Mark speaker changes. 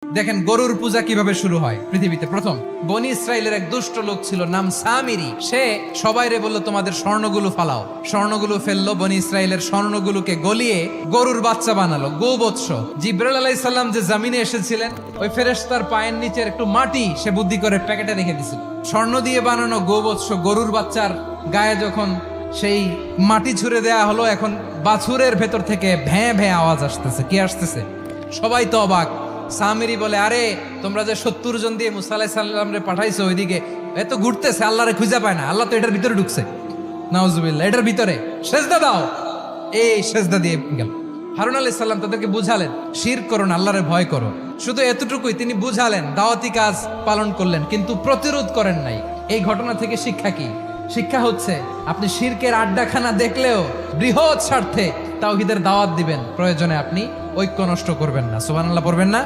Speaker 1: দেখেন গরুর পূজা কিভাবে শুরু হয় পৃথিবীতে প্রথম। বনি ইসরায়েলের এক দুষ্ট লোক ছিল, নাম সামিরি। সে সবাইরে বলল তোমাদের স্বর্ণগুলো ফালাও। স্বর্ণগুলো ফেললো, বনি ইসরায়েলের স্বর্ণগুলোকে গলিয়ে গরুর বাচ্চা বানালো, গোবৎস। জিব্রাইল আলাইহিস সালাম যে জামিনে এসেছিলেন, ওই ফেরেশতার পায়ের নিচের একটু মাটি সে বুদ্ধি করে প্যাকেটে রেখে দিছিল। স্বর্ণ দিয়ে বানানো গোবৎস গরুর বাচ্চার গায়ে যখন সেই মাটি ছুঁড়ে দেয়া হলো, এখন বাছুরের ভেতর থেকে ভ্যাঁ ভ্যাঁ আওয়াজ আসতেছে। কি আসতেছে? সবাই তো অবাক। সামিরি বলে, আরে তোমরা যে 70 জন দিয়ে মুসা আলাইহিস সালাম রে পাঠাইছো, ওইদিকে এত ঘুরতেছে, আল্লাহরে খুঁজে পায় না। আল্লাহ তো এটার ভিতরে ঢুকছে, নাউজুবিল্লাহ। এটার ভিতরে সেজদা দাও। এই সেজদা দিয়ে গেল। হারুন আলাইহিস সালাম তাদেরকে বুঝালেন, শিরক করো না, আল্লাহরে ভয় করো। শুধু এতটুকুই তিনি বুঝালেন, দাওয়াতি কাজ পালন করলেন, কিন্তু প্রতিরোধ করেন নাই। এই ঘটনা থেকে শিক্ষা কি? শিক্ষা হচ্ছে, আপনি শিরকের আড্ডাখানা দেখলেও বৃহৎ স্বার্থে তাওহীদের দাওয়াত দিবেন। প্রয়োজনে আপনি ঐক্য নষ্ট করবেন না। সুবহানাল্লাহ পড়বেন না?